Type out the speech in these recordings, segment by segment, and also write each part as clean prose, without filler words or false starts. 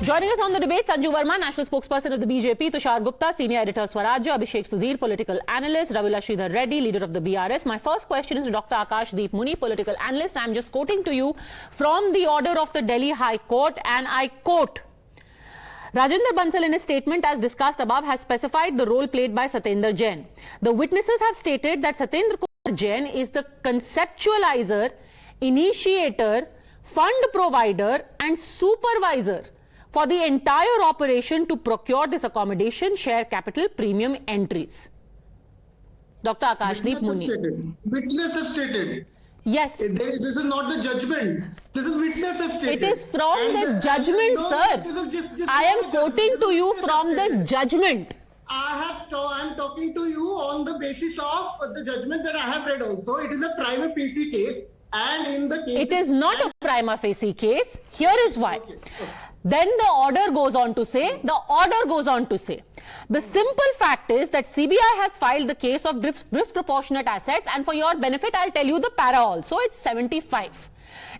Joining us on the debate, Sanju Verma, National Spokesperson of the BJP, Tushar Gupta, Senior Editor Swarajya, Abhishek Sudhir, Political Analyst, Ravila Sridhar Reddy, Leader of the BRS. My first question is to Dr. Akash Muni, Political Analyst. I am just quoting to you from the order of the Delhi High Court, and I quote, Rajinder Bansal in his statement as discussed above has specified the role played by Satyendar Jain. The witnesses have stated that Satyendra Jain is the conceptualizer, initiator, fund provider and supervisor for the entire operation to procure this accommodation, share capital, premium entries. Dr. Akash Muni. Witness have stated. Yes. This is not the judgment. This is witness have stated. It is from the judgment, sir. I am quoting to you from the judgment. I am talking to you on the basis of the judgment that I have read also. It is a prima facie case, and in the case... It is not a prima facie case. Here is why. Okay. Then the order goes on to say, the simple fact is that CBI has filed the case of disproportionate assets, and for your benefit, I'll tell you the para also. It's 75.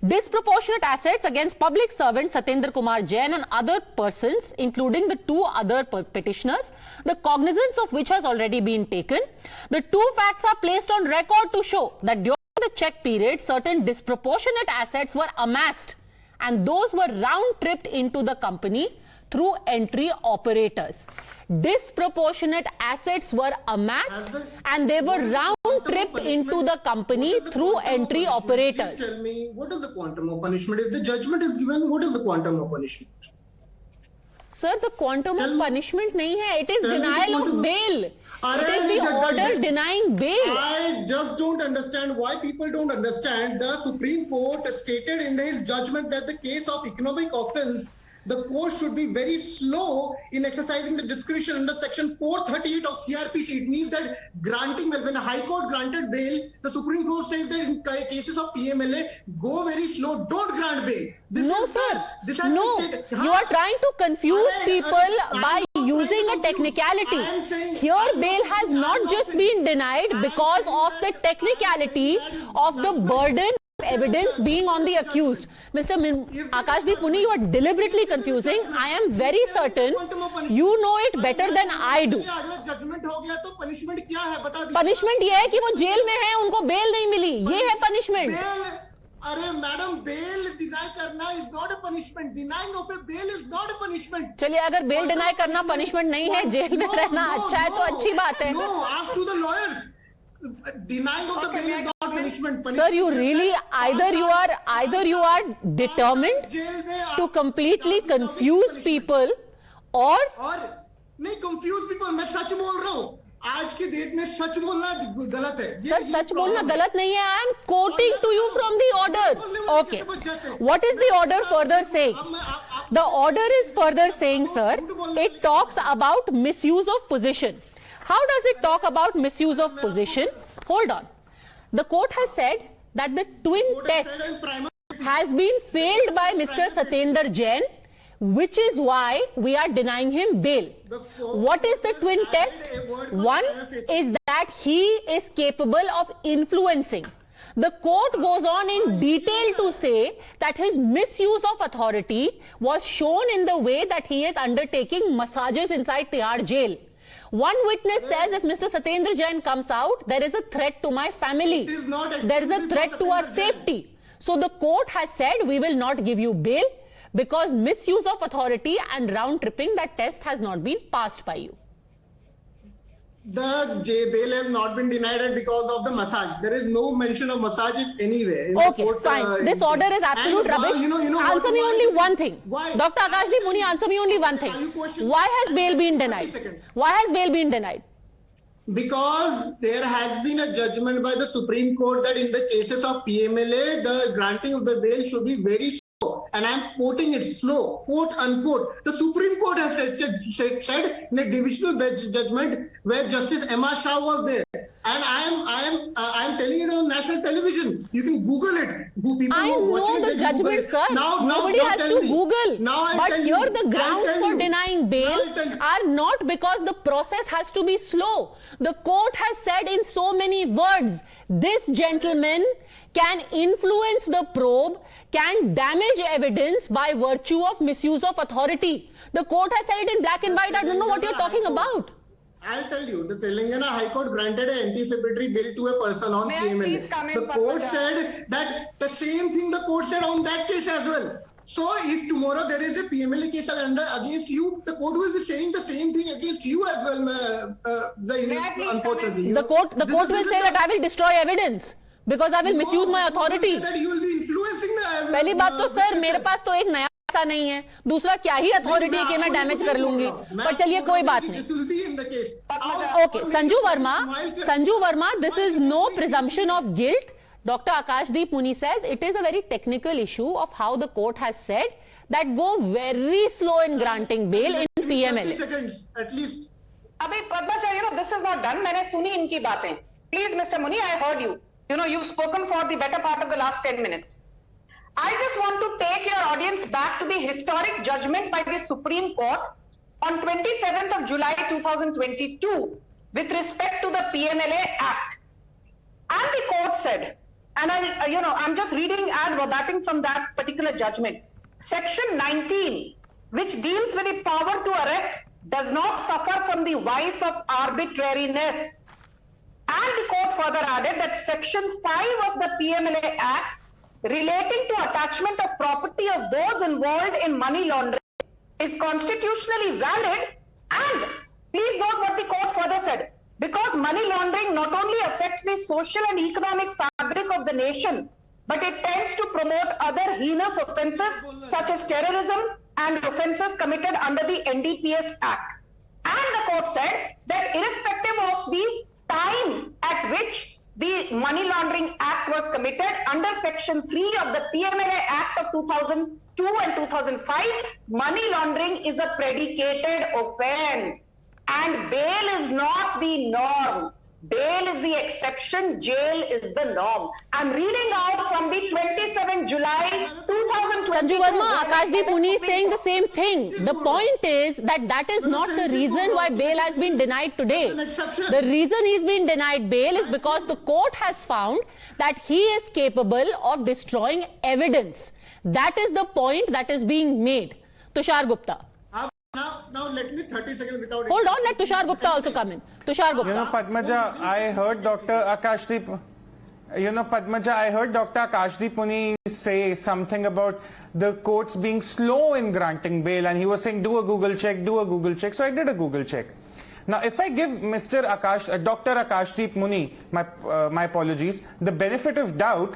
Disproportionate assets against public servant Satyendra Kumar Jain and other persons, including the two other petitioners, the cognizance of which has already been taken. The two facts are placed on record to show that during the check period, certain disproportionate assets were amassed, and those were round-tripped into the company through entry operators. Disproportionate assets were amassed and they were round-tripped into the company through entry operators. Please tell me, what is the quantum of punishment? If the judgment is given, what is the quantum of punishment? Sir, the quantum of punishment nahi hai. It is denial of bail. It is the order denying bail. I just don't understand why people don't understand. The Supreme Court stated in his judgment that the case of economic offence, the court should be very slow in exercising the discretion under section 438 of CRPC. It means that granting, when the High Court granted bail, the Supreme Court says that in cases of PMLA, go very slow, don't grant bail. No, sir. No, you are trying to confuse people by using a technicality. Here, bail has not just been denied because of the technicality of the burden evidence being on the accused. Mr. Akash Muni, you are deliberately confusing. I am very certain you know it better than I do. Punishment ये है कि वो jail में है, उनको bell नहीं मिली. ये है punishment. अरे मैडम, bail deny करना is not a punishment. Denying of a bail is not a punishment. चलिए, अगर bail deny करना punishment नहीं है, जेल में रहना अच्छा है तो अच्छी बात है. No, ask to the lawyers. Denying of the bail is not punishment. Sir, you really either you are determined to completely confuse people or नहीं confuse people. मैं सच बोल रहा हूँ. आज की डेट में सच बोलना गलत है. सर, सच बोलना गलत नहीं है. I am quoting to you from the order. Okay. What is the order further saying? The order is further saying, sir, it talks about misuse of position. How does it talk about misuse of position? Hold on. The court has said that the twin test has been failed by Mr. Satyendar Jain, which is why we are denying him bail. What is the twin test? One is that he is capable of influencing. The court goes on in detail to say that his misuse of authority was shown in the way that he is undertaking massages inside Tihar jail. One witness says if Mr. Satyendra Jain comes out, there is a threat to my family. There is a threat to our safety. So the court has said we will not give you bail because misuse of authority and round tripping, that test has not been passed by you. The bail has not been denied because of the massage. There is no mention of massage anywhere. Okay, fine. This order is absolute rubbish. Answer me only one thing. Why? Dr. Akash Muni, answer me only one thing. Why has bail been denied? Why has bail been denied? Because there has been a judgment by the Supreme Court that in the cases of PMLA, the granting of the bail should be very slow. And I am quoting it, slow, quote unquote. The Supreme Court has said in a divisional judgment where Justice Emma Shah was there. And I am telling it on national television. You can Google it. People I who are watching know the it, they can Google judgment, it. sir. Nobody has to Google. But here the grounds for denying bail are not because the process has to be slow. The court has said in so many words, this gentleman can influence the probe, can damage evidence by virtue of misuse of authority. The court has said it in black and white. I don't know what you're talking about. I'll tell you, the Telangana High Court granted an anticipatory bail to a person on PMLA. The court said that the same thing the court said on that case as well. So if tomorrow there is a PMLA case against you, the court will be saying the same thing against you as well, unfortunately. The court will say that I will destroy evidence because I will misuse my authority. That you will be influencing the पहली बात तो sir मेरे पास तो एक नया ऐसा नहीं है, दूसरा क्या ही अथॉरिटी है कि मैं डैमेज कर लूंगी, पर चलिए कोई बात नहीं. Okay, Sanju Verma, this is no presumption of guilt. Dr. Akash Muni says it is a very technical issue of how the court has said that go very slow in granting bail in PMLA. 30 seconds at least. Abhi Padmaja, this is not done. मैंने सुनी इनकी बातें. Please, Mr. Muni, I heard you. You've spoken for the better part of the last 10 minutes. I just want to take your audience back to the historic judgment by the Supreme Court on 27th of July 2022 with respect to the PMLA Act. And the court said, and I'm just reading ad verbatim from that particular judgment. Section 19, which deals with the power to arrest, does not suffer from the vice of arbitrariness. And the court further added that Section 5 of the PMLA Act relating to attachment of property of those involved in money laundering is constitutionally valid, and please note what the court further said, because money laundering not only affects the social and economic fabric of the nation, but it tends to promote other heinous offences such as terrorism and offences committed under the NDPS Act. And the court said that irrespective of the time at which the Money Laundering Act was committed under Section 3 of the PMLA Act of 2002 and 2005, money laundering is a predicated offence and bail is not the norm. Bail is the exception, jail is the norm. I'm reading out from the 27 July 2020. Sanju Verma, Akash Muni is saying the same thing. The point is that is not the reason why bail has been denied today. The reason he's been denied bail is because the court has found that he is capable of destroying evidence. That is the point that is being made. Tushar Gupta. Now let me 30 seconds without... Hold on, let Tushar Gupta also come in. Tushar Gupta. Padmaja, I heard Dr. Akash Muni say something about the courts being slow in granting bail, and he was saying do a Google check, do a Google check. So I did a Google check. Now if I give Dr. Akash Muni, my apologies, the benefit of doubt,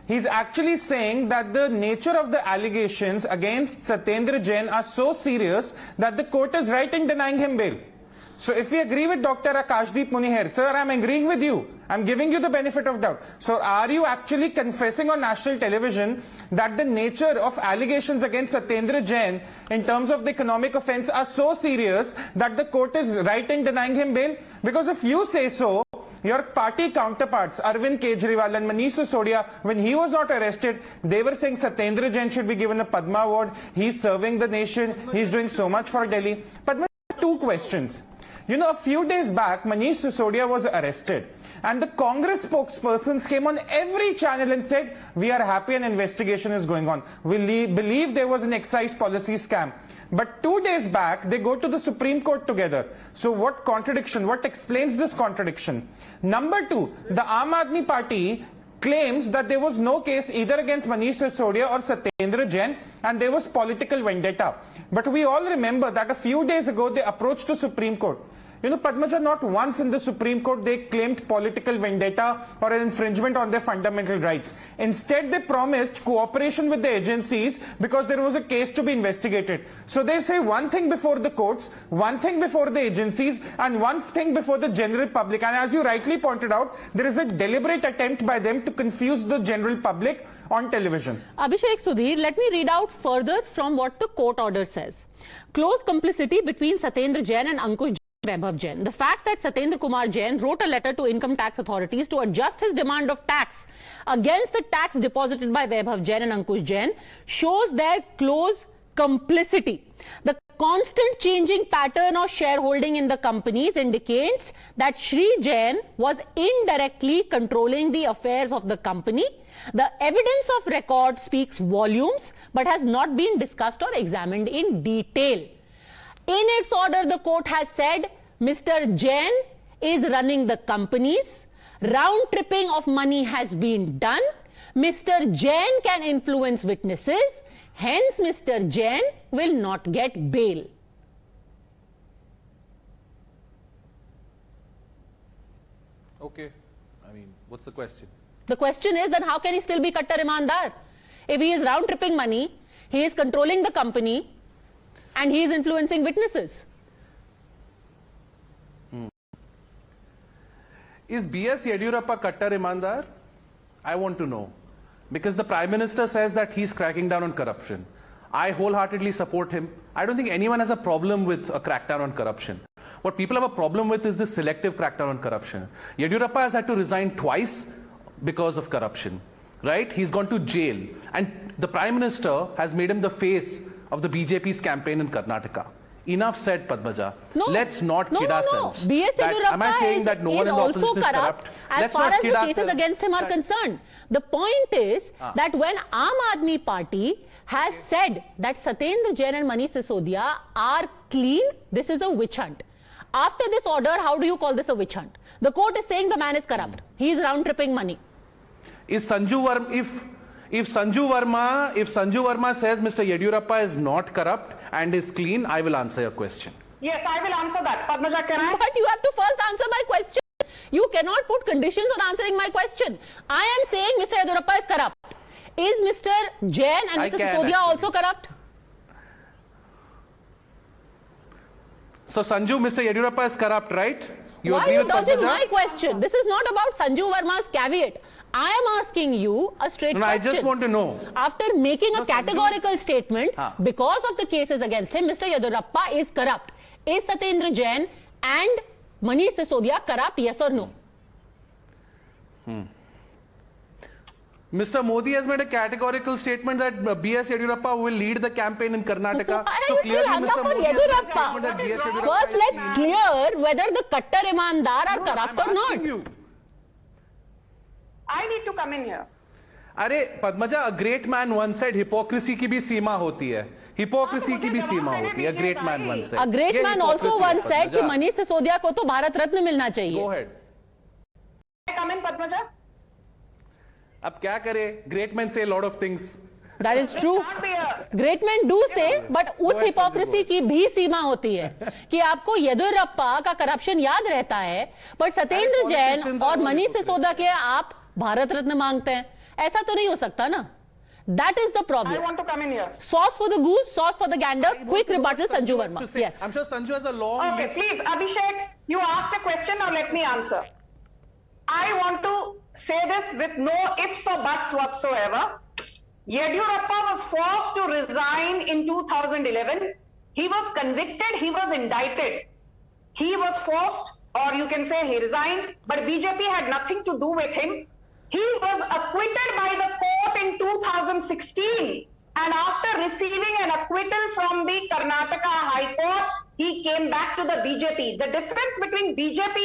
he's actually saying that the nature of the allegations against Satyendra Jain are so serious that the court is right in denying him bail. So if we agree with Dr. Akash Muni here, sir, I'm agreeing with you. I'm giving you the benefit of doubt. So are you actually confessing on national television that the nature of allegations against Satyendra Jain in terms of the economic offence are so serious that the court is right in denying him bail? Because if you say so, your party counterparts, Arvind Kejriwal and Manish Sisodia, when he was not arrested, they were saying Satyendra Jain should be given a Padma Award. He's serving the nation. He's doing so much for Delhi. Padma, two questions. A few days back, Manish Sisodia was arrested. And the Congress spokespersons came on every channel and said, we are happy an investigation is going on. We believe there was an excise policy scam. But 2 days back, they go to the Supreme Court together. So what contradiction? What explains this contradiction? Number two, the Aam Aadmi Party claims that there was no case either against Manish Sisodia or Satyendra Jain, and there was political vendetta. But we all remember that a few days ago, they approached the Supreme Court. Padmaja, not once in the Supreme Court they claimed political vendetta or an infringement on their fundamental rights. Instead, they promised cooperation with the agencies because there was a case to be investigated. So they say one thing before the courts, one thing before the agencies, and one thing before the general public. And as you rightly pointed out, there is a deliberate attempt by them to confuse the general public on television. Abhishek Sudhir, let me read out further from what the court order says. Close complicity between Satyendra Jain and Ankush Vaibhav Jain. The fact that Satyendra Kumar Jain wrote a letter to income tax authorities to adjust his demand of tax against the tax deposited by Vaibhav Jain and Ankush Jain shows their close complicity. The constant changing pattern of shareholding in the companies indicates that Shri Jain was indirectly controlling the affairs of the company. The evidence of record speaks volumes but has not been discussed or examined in detail. In its order, the court has said Mr. Jain is running the companies. Round tripping of money has been done. Mr. Jain can influence witnesses. Hence, Mr. Jain will not get bail. Okay. I mean, what's the question? The question is that how can he still be Kattar Imaandar? If he is round tripping money, he is controlling the company and he is influencing witnesses. Is B.S. Yediyurappa Kattar Imaandar? I want to know. Because the Prime Minister says that he's cracking down on corruption. I wholeheartedly support him. I don't think anyone has a problem with a crackdown on corruption. What people have a problem with is the selective crackdown on corruption. Yediyurappa has had to resign twice because of corruption. Right? He's gone to jail. And the Prime Minister has made him the face of the BJP's campaign in Karnataka. Enough said, Padmaja. No. Let's not kid ourselves. No. B.S. Yediyurappa am I saying that no one in the opposition is corrupt? As far as the cases against him are concerned. The point is that when Aam Aadmi Party has said that Satyendra Jain and Manish Sisodia are clean, this is a witch hunt. After this order, how do you call this a witch hunt? The court is saying the man is corrupt. He is round tripping money. Is Sanju Verma, if Sanju Verma says Mr. Yediyurappa is not corrupt and is clean, I will answer your question. Yes, I will answer that. Padmaja, can I? But you have to first answer my question. You cannot put conditions on answering my question. I am saying Mr. Yediyurappa is corrupt. Is Mr. Jain and Mr. Sisodia also corrupt? So Sanju, Mr. Yediyurappa is corrupt, right? Why are you dodging my question? This is not about Sanju Verma's caveat. I am asking you a straight question. I just want to know. After making a categorical statement, because of the cases against him, Mr. Yediyurappa is corrupt. Is Satyendra Jain and Manish Sisodia corrupt, yes or no? Mr. Modi has made a categorical statement that B.S. Yediyurappa will lead the campaign in Karnataka. Why are you still hung up on Yediyurappa? First, let's clear whether the Kattar Imaandar are corrupt or not. I need to come in here. अरे Padmaja, a great man once said hypocrisy की भी सीमा होती है. Hypocrisy की भी सीमा होती है. A great man once said. A great man also once said कि मनीष सिसोदिया को तो भारत रत्न मिलना चाहिए. Go ahead. Can I come in, Padmaja? अब क्या करे? Great men say a lot of things. That is true. Great men do say, but उस hypocrisy की भी सीमा होती है कि आपको येदियुरप्पा का करप्शन याद रहता है, but सत्येंद्र जैन और मनीष सिसोदिया के आप भारत रत्न मांगते हैं. ऐसा तो नहीं हो सकता ना. That is the problem. I want to come in here. Sauce for the goose, sauce for the gander. Quick rebuttal, Sanju Verma. Yes. I'm sure Sanju has a long Okay, please, Abhishek, you asked a question, now let me answer. I want to say this with no ifs or buts whatsoever. Yediyurappa was forced to resign in 2011. He was convicted, he was indicted. He was forced, or you can say he resigned, but BJP had nothing to do with him. He was acquitted by the court in 2016, and after receiving an acquittal from the Karnataka High Court, he came back to the BJP. The difference between BJP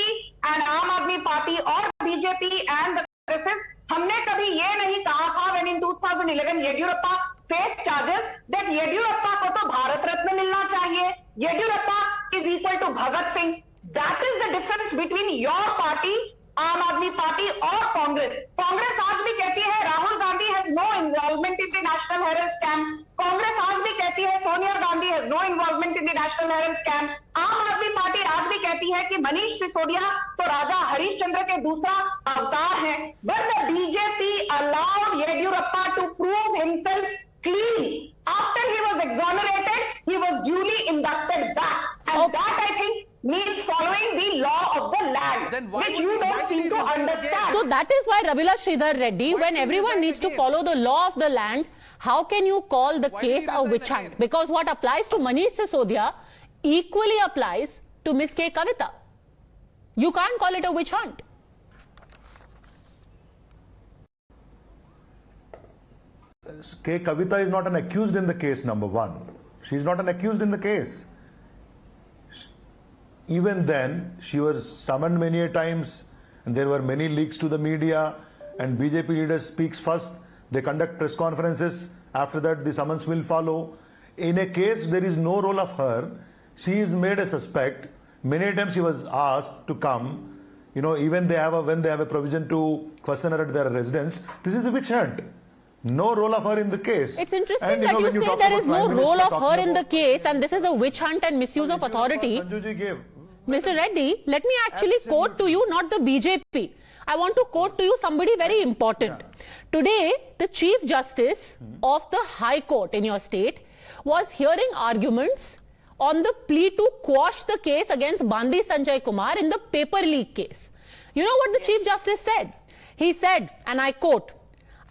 and Aam Aadmi Party or BJP and the Congress is, हमने कभी ये नहीं कहा था when in 2011 Yediyurappa faced charges that Yediyurappa को तो भारत रत्न मिलना चाहिए. Yediyurappa is equal to Bhagat Singh. That is the difference between your party, Aam Aadmi Party or Congress. Congress आज भी कहती है Rahul Gandhi has no involvement in the National Herald scam. Congress आज भी कहती है Sonia Gandhi has no involvement in the National Herald scam. Aam Aadmi Party आज भी कहती है कि Manish Sisodia तो राजा हरिश्चंद्र के दूसरा अवतार है. But the BJP allowed Yediyurappa to prove himself clean. After he was exonerated, he was duly inducted back. And that I think means following the law of the land, which you don't seem to understand. So that is why Ravila Sridhar Reddy, when everyone needs to follow the law of the land, how can you call the case a witch hunt? Because what applies to Manish Sisodia equally applies to Miss K. Kavita. You can't call it a witch hunt. K. Kavita is not an accused in the case, number one. She is not an accused in the case. Even then, she was summoned many a times, and there were many leaks to the media, and BJP leaders speaks first, they conduct press conferences, after that the summons will follow. In a case there is no role of her, she is made a suspect. Many times she was asked to come, even when they have a provision to question her at their residence. This is a witch hunt. No role of her in the case. It's interesting that you say there is no role of her in the case and this is a witch hunt and misuse of authority. Mr. Reddy, let me actually quote to you, not the BJP. I want to quote to you somebody very important. Today, the Chief Justice of the High Court in your state was hearing arguments on the plea to quash the case against Bandi Sanjay Kumar in the paper leak case. You know what the Chief Justice said? He said, and I quote,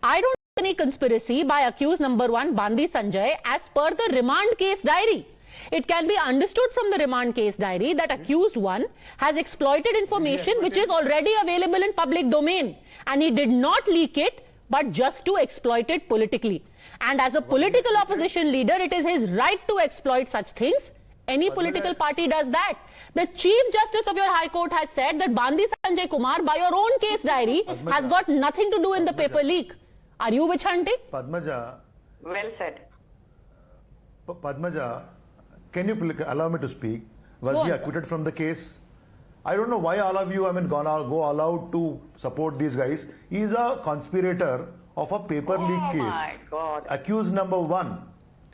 "I don't see any conspiracy by accused number 1 Bandi Sanjay as per the remand case diary. It can be understood from the remand case diary that accused 1 has exploited information which is already available in public domain and he did not leak it but just to exploit it politically. And as a political opposition leader, it is his right to exploit such things. Any political party does that." The Chief Justice of your High Court has said that Bandi Sanjay Kumar, by your own case diary, has got nothing to do in the paper leak. Are you witch hunting? Padmaja. Well said. Padmaja, can you allow me to speak? Was he acquitted from the case? I don't know why all of you go all out to support these guys. He is a conspirator of a paper leak case. Oh my God. Accused number 1.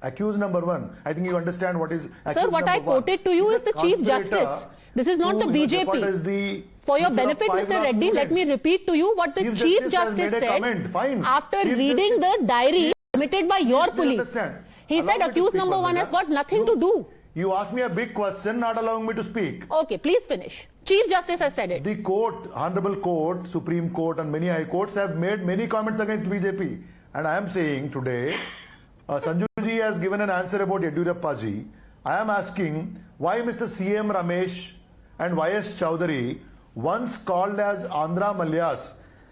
Accused number 1. I think you understand what is accused. Sir, what I quoted to you is the Chief Justice. This is not the BJP. For your benefit, Mr. Reddy, let me repeat to you what the Chief Justice said after reading the diary submitted by your police. He said accused number 1 has got nothing to do. You asked me a big question, not allowing me to speak. Okay, please finish. Chief Justice has said it. The court, Honorable Court, Supreme Court and many high courts have made many comments against BJP. And I am saying today, Sanjuji has given an answer about Yediyurappa ji. I am asking why Mr. C.M. Ramesh and Y.S. Chowdhury, once called as Andhra Malyas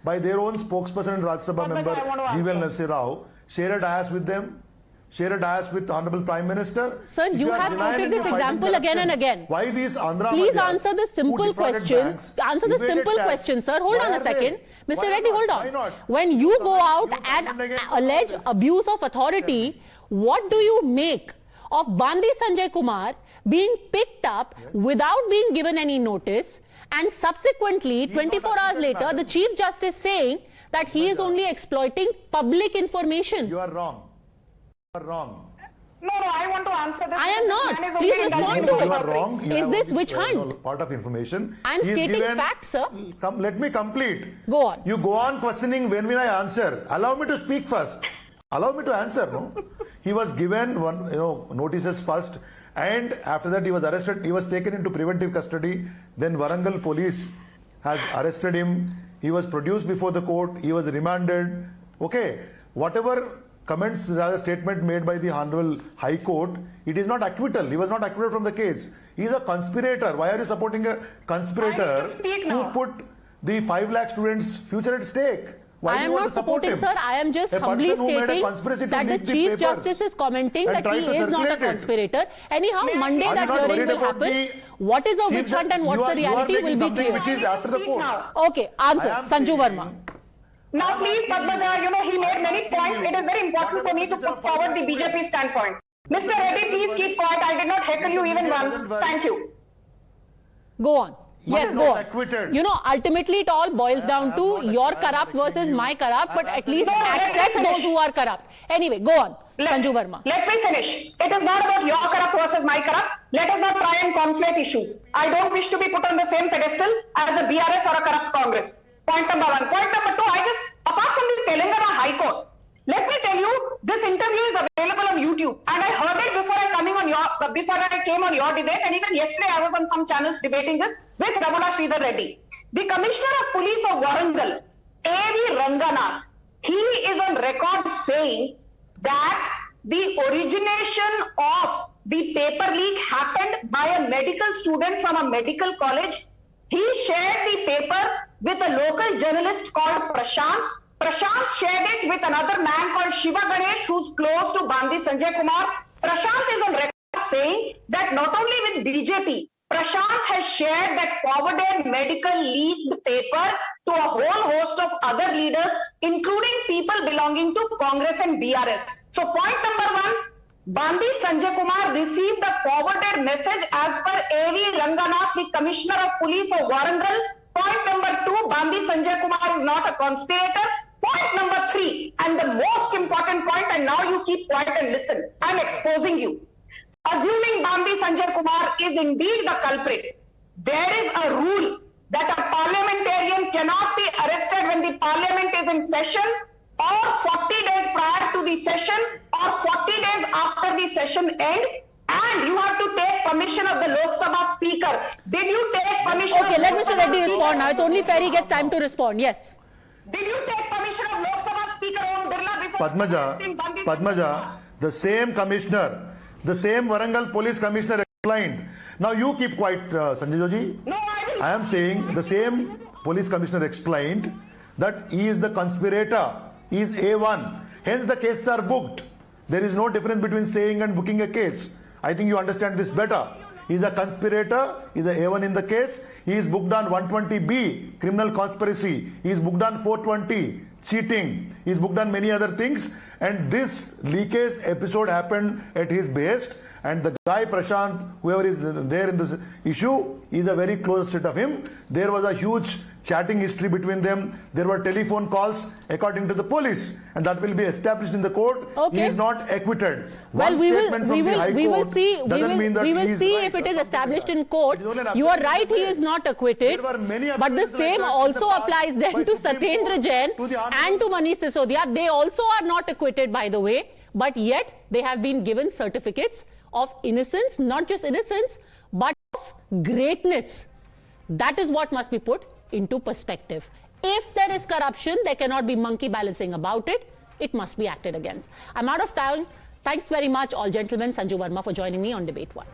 by their own spokesperson and Rajya Sabha member G.V.L. Narasimha Rao, share a dais with them? Share a dais with Honorable Prime Minister? Sir, you have quoted this example again and again. Why these Andhra Please Malyas answer the simple question. Answer the simple question, sir. Hold on a second. Mr. Reddy, hold on. When you go out and allege abuse of authority, what do you make of Bandi Sanjay Kumar being picked up without being given any notice and subsequently 24 hours later the Chief Justice saying that he is only exploiting public information? You are wrong. You are wrong. No, I want to answer this. I am not. Please respond to it. You are wrong. Is this witch hunt? Part of information. I am stating facts, sir. Let me complete. Go on. You go on questioning when will I answer. Allow me to speak first. Allow me to answer, no? He was given notices first, and after that he was arrested. He was taken into preventive custody. Then Warangal police has arrested him. He was produced before the court. He was remanded. Okay. Whatever comments, rather statement made by the Honorable High Court, it is not acquittal. He was not acquitted from the case. He is a conspirator. Why are you supporting a conspirator who put the 5 lakh students' future at stake? Why I am not supporting, sir. I am just humbly stating that the Chief Justice is commenting that he is not a conspirator. Anyhow, Monday that hearing will happen. What is a witch hunt and what's the reality will be clear. Which is after the court. Okay, answer. Sanju Verma. Now please, Padmaja, he made many points. It is very important for me to put forward the BJP standpoint. Mr. Reddy, please keep quiet. I did not heckle you even once. Thank you. Go on. Yes, go on. Acquitted. Ultimately it all boils down to your corrupt versus my corrupt, but at least accept those who are corrupt. Anyway, go on. Sanju Verma. Let me finish. It is not about your corrupt versus my corrupt. Let us not try and conflate issues. I don't wish to be put on the same pedestal as a BRS or a corrupt Congress. Point number 1. Point number 2, apart from the Telangana High Court, let me tell you, this interview is available on YouTube, and I heard it before I came on your debate, and even yesterday I was on some channels debating this with Ramana Sridhar Reddy. The Commissioner of Police of Warangal, A.V. Ranganath, he is on record saying that the origination of the paper leak happened by a medical student from a medical college. He shared the paper with a local journalist called Prashant. Prashant shared it with another man called Shiva Ganesh, who's close to Bandi Sanjay Kumar. Prashant is on record saying that not only with BJP, Prashant has shared that forwarded medical leaked paper to a whole host of other leaders, including people belonging to Congress and BRS. So point number one, Bandi Sanjay Kumar received a forwarded message as per A.V. Ranganath, the Commissioner of Police of Warangal. Point number two, Bandi Sanjay Kumar is not a conspirator. Point number three, and the most important point, and now you keep quiet and listen, I'm exposing you. Assuming Bandi Sanjay Kumar is indeed the culprit, there is a rule that a parliamentarian cannot be arrested when the parliament is in session, or 40 days prior to the session, or 40 days after the session ends, and you have to take permission of the Lok Sabha Speaker. Did you take permission? Okay, let Mr. Reddy respond now. It's only fair he gets time to respond. Yes. Did you take permission of Lok Sabha Speaker Om Birla before arresting Bandi Sanjay Padmaja, the same commissioner, the same Warangal police commissioner explained. Now you keep quiet, Sanjay Joshi. No, I am saying the same police commissioner explained that he is the conspirator. He is A1. Hence the cases are booked. There is no difference between saying and booking a case. I think you understand this better. He is a conspirator. He is a A1 in the case. He is booked on 120B, criminal conspiracy. He is booked on 420, cheating. He is booked on many other things. And this leakage episode happened at his behest. And the guy Prashant, whoever is there in this issue, is a very close set of him. There was a huge chatting history between them. There were telephone calls according to the police, and that will be established in the court. Okay. He is not acquitted. Well, we will see if it is established in court. You are right, he is not acquitted. But the same also applies then to Satyendar Jain and to Manish Sisodia. They also are not acquitted, by the way, but yet they have been given certificates of innocence, not just innocence, but of greatness. That is what must be put into perspective. If there is corruption, there cannot be monkey balancing about it. It must be acted against. I'm out of time. Thanks very much, all gentlemen. Sanju Verma for joining me on Debate 1.